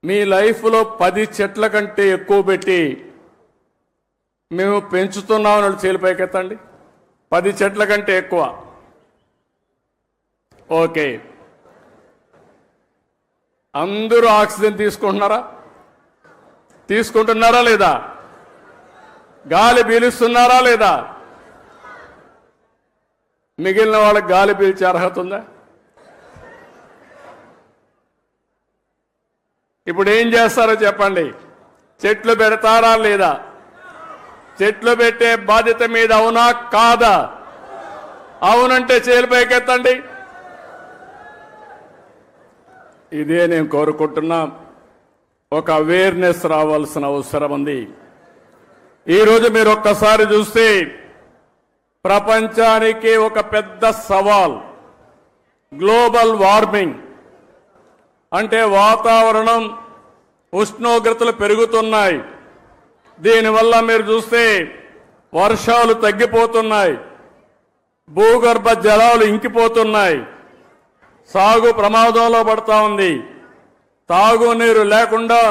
మీ లైఫ్లో 10 చెట్ల కంటే ఎక్కువ పెట్టి మేము పెంచుతున్నామని చేలిపైకెత్తండి. 10 చెట్ల కంటే ఎక్కువ. ఓకే, అందరూ ఆక్సిజన్ తీసుకుంటున్నారా లేదా? గాలి పీలుస్తున్నారా లేదా? మిగిలిన వాళ్ళకి గాలి పీల్చే అర్హత ఉందా? ఇప్పుడు ఏం చేస్తారో చెప్పండి. చెట్లు పెడతారా లేదా? చెట్లు పెట్టే బాధ్యత మీద అవునా కాదా? అవునంటే చేలిపైకెత్తండి. ఇదే నేను కోరుకుంటున్నా. ఒక అవేర్నెస్ రావాల్సిన అవసరం ఉంది. ఈరోజు మీరు ఒక్కసారి చూస్తే ప్రపంచానికి ఒక పెద్ద సవాల్ గ్లోబల్ వార్మింగ్. అంటే వాతావరణం ఉష్ణోగ్రతలు పెరుగుతున్నాయి. దీనివల్ల మీరు చూస్తే వర్షాలు తగ్గిపోతున్నాయి, భూగర్భ జలాలు ఇంకిపోతున్నాయి, సాగు ప్రమాదంలో పడతా ఉంది. తాగునీరు లేకుండా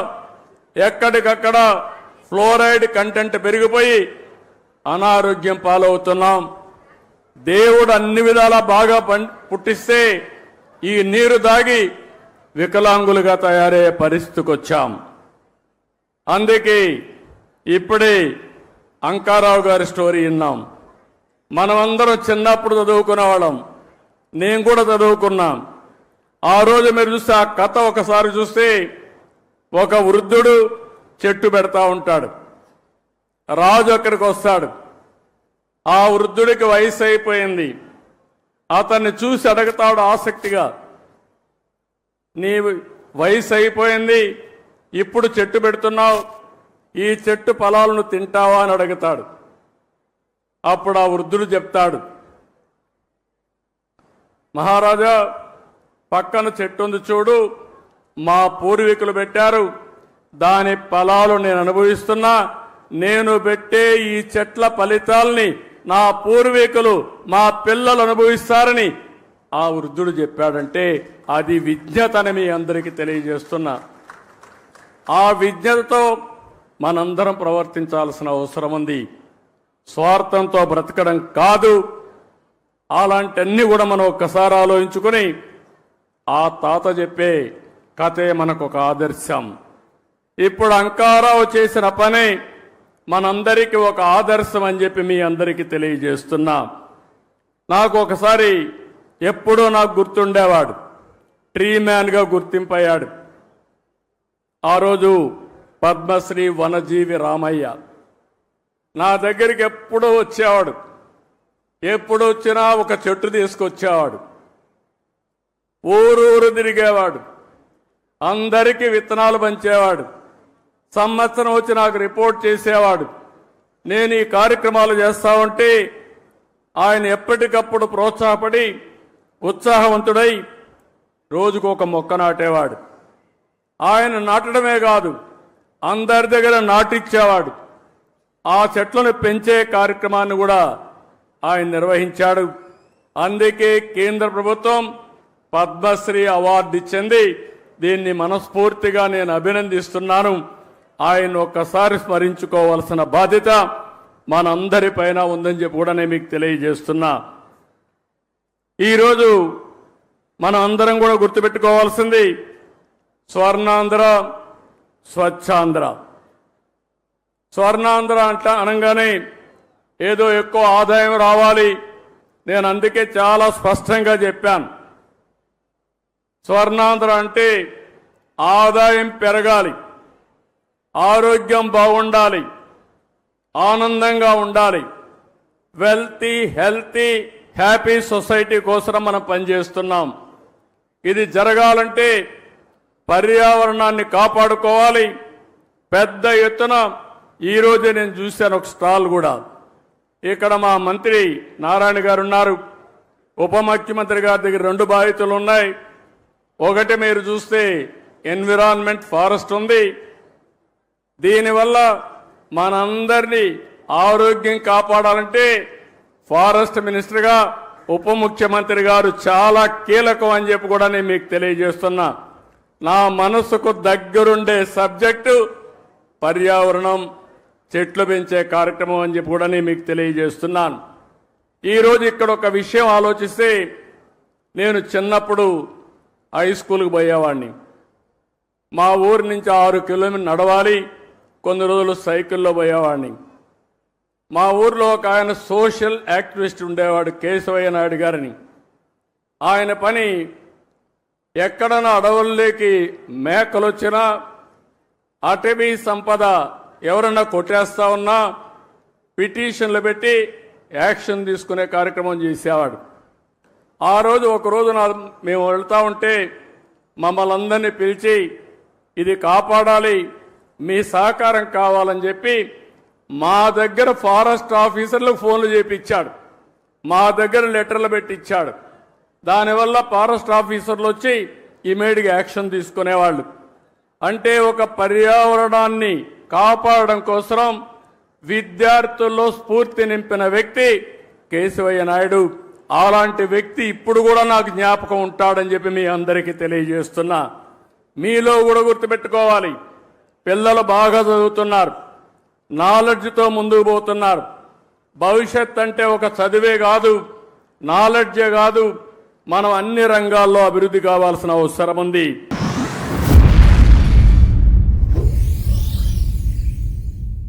ఎక్కడికక్కడ ఫ్లోరైడ్ కంటెంట్ పెరిగిపోయి అనారోగ్యం పాలవుతున్నాం. దేవుడు అన్ని విధాలా బాగా పుట్టిస్తే ఈ నీరు దాగి వికలాంగులుగా తయారయ్యే పరిస్థితికి వచ్చాం. అందుకే ఇప్పుడే అంకారావు గారి స్టోరీ విన్నాం. మనమందరం చిన్నప్పుడు చదువుకునేవాళ్ళం, నేను కూడా చదువుకున్నాం. ఆ రోజు మీరు చూస్తే ఆ కథ ఒకసారి చూస్తే ఒక వృద్ధుడు చెట్టు పెడతా ఉంటాడు. రాజు అక్కడికి వస్తాడు. ఆ వృద్ధుడికి వయసు అయిపోయింది. అతన్ని చూసి అడుగుతాడు ఆసక్తిగా, నీ వయసు అయిపోయింది, ఇప్పుడు చెట్టు పెడుతున్నావు, ఈ చెట్టు ఫలాలను తింటావా అని అడుగుతాడు. అప్పుడు ఆ వృద్ధుడు చెప్తాడు, మహారాజా పక్కన చెట్టు ఉంది చూడు, మా పూర్వీకులు పెట్టారు, దాని ఫలాలు నేను అనుభవిస్తున్నా. నేను పెట్టే ఈ చెట్ల ఫలితాల్ని నా పూర్వీకులు మా పిల్లలు అనుభవిస్తారని ఆ వృద్ధుడు చెప్పాడంటే అది విజ్ఞతని మీ అందరికీ తెలియజేస్తున్నా. ఆ విజ్ఞతతో మనందరం ప్రవర్తించాల్సిన అవసరం ఉంది. స్వార్థంతో బ్రతకడం కాదు. అలాంటివన్నీ కూడా మనం ఒక్కసారి ఆలోచించుకొని ఆ తాత చెప్పే కథే మనకు ఒక ఆదర్శం. ఇప్పుడు అంకారావు చేసిన పని మనందరికీ ఒక ఆదర్శం అని చెప్పి మీ అందరికీ తెలియజేస్తున్నా. నాకు ఒకసారి ఎప్పుడూ నాకు గుర్తుండేవాడు, ట్రీ మ్యాన్గా గుర్తింపయ్యాడు. ఆ రోజు పద్మశ్రీ వనజీవి రామయ్య నా దగ్గరికి ఎప్పుడూ వచ్చేవాడు. ఎప్పుడు వచ్చినా ఒక చెట్టు తీసుకొచ్చేవాడు. ఊరూరు తిరిగేవాడు, అందరికీ విత్తనాలు పంచేవాడు. సంవత్సరం వచ్చి నాకు రిపోర్ట్ చేసేవాడు. నేను ఈ కార్యక్రమాలు చేస్తా ఉంటే ఆయన ఎప్పటికప్పుడు ప్రోత్సాహపడి ఉత్సాహవంతుడై రోజుకు ఒక మొక్క నాటేవాడు. ఆయన నాటడమే కాదు, అందరి దగ్గర నాటిచ్చేవాడు. ఆ చెట్లను పెంచే కార్యక్రమాన్ని కూడా ఆయన నిర్వహించాడు. అందుకే కేంద్ర ప్రభుత్వం పద్మశ్రీ అవార్డు ఇచ్చింది. దీన్ని మనస్ఫూర్తిగా నేను అభినందిస్తున్నాను. ఆయన ఒక్కసారి స్మరించుకోవాల్సిన బాధ్యత మనందరిపైన ఉందని చెప్పి కూడా నేను మీకు తెలియజేస్తున్నా. ఈరోజు మనం అందరం కూడా గుర్తుపెట్టుకోవాల్సింది స్వర్ణాంధ్ర, స్వచ్ఛాంధ్ర. స్వర్ణాంధ్ర అనగానే ఏదో ఎక్కువ ఆదాయం రావాలి. నేను అందుకే చాలా స్పష్టంగా చెప్పాను, స్వర్ణాంధ్ర అంటే ఆదాయం పెరగాలి, ఆరోగ్యం బాగుండాలి, ఆనందంగా ఉండాలి, హెల్తీ హ్యాపీ సొసైటీ కోసం మనం పనిచేస్తున్నాం. ఇది జరగాలంటే పర్యావరణాన్ని కాపాడుకోవాలి. పెద్ద ఎత్తున ఈరోజే నేను చూశాను ఒక స్టాల్ కూడా. ఇక్కడ మా మంత్రి నారాయణ గారు ఉన్నారు, ఉప ముఖ్యమంత్రి గారి దగ్గర 2 బాధ్యతలు ఉన్నాయి. ఒకటి మీరు చూస్తే ఎన్విరాన్మెంట్ ఫారెస్ట్ ఉంది. దీనివల్ల మనందరినీ ఆరోగ్యం కాపాడాలంటే ఫారెస్ట్ మినిస్టర్గా ఉప ముఖ్యమంత్రి గారు చాలా కీలకం అని చెప్పి కూడా నేను మీకు తెలియజేస్తున్నా. నా మనసుకు దగ్గరుండే సబ్జెక్టు పర్యావరణం, చెట్లు పెంచే కార్యక్రమం అని చెప్పి కూడా నేను మీకు తెలియజేస్తున్నాను. ఈరోజు ఇక్కడ ఒక విషయం ఆలోచిస్తే, నేను చిన్నప్పుడు హై స్కూల్కి పోయేవాడిని. మా ఊరి నుంచి 6 కిలోమీటర్లు నడవాలి, కొన్ని రోజులు సైకిల్లో పోయేవాడిని. మా ఊర్లో ఒక ఆయన సోషల్ యాక్టివిస్ట్ ఉండేవాడు, కేశవయ్య నాయుడు గారిని. ఆయన పని ఎక్కడన్నా అడవుల్లోకి మేకలు వచ్చినా, అటవీ సంపద ఎవరన్నా కొట్టేస్తా ఉన్నా పిటిషన్లు పెట్టి యాక్షన్ తీసుకునే కార్యక్రమం చేసేవాడు. ఆ రోజు ఒకరోజు మేము వెళ్తా ఉంటే మమ్మల్ని అందరినీ పిలిచి, ఇది కాపాడాలి, మీ సహకారం కావాలని చెప్పి మా దగ్గర ఫారెస్ట్ ఆఫీసర్లకు ఫోన్లు చేపించాడు, మా దగ్గర లెటర్లు పెట్టించాడు. దానివల్ల ఫారెస్ట్ ఆఫీసర్లు వచ్చి ఇమీడియట్గా యాక్షన్ తీసుకునేవాళ్ళు. అంటే ఒక పర్యావరణాన్ని కాపాడడం కోసం విద్యార్థుల్లో స్ఫూర్తి నింపిన వ్యక్తి కేశవయ్య నాయుడు. అలాంటి వ్యక్తి ఇప్పుడు కూడా నాకు జ్ఞాపకం ఉంటాడని చెప్పి మీ అందరికీ తెలియజేస్తున్నా. మీలో కూడా గుర్తుపెట్టుకోవాలి, పిల్లలు బాగా చదువుతున్నారు, నాలెడ్జ్తో ముందుకు పోతున్నారు. భవిష్యత్ అంటే ఒక చదివే కాదు, నాలెడ్జే కాదు, మనం అన్ని రంగాల్లో అభివృద్ధి కావాల్సిన అవసరం ఉంది.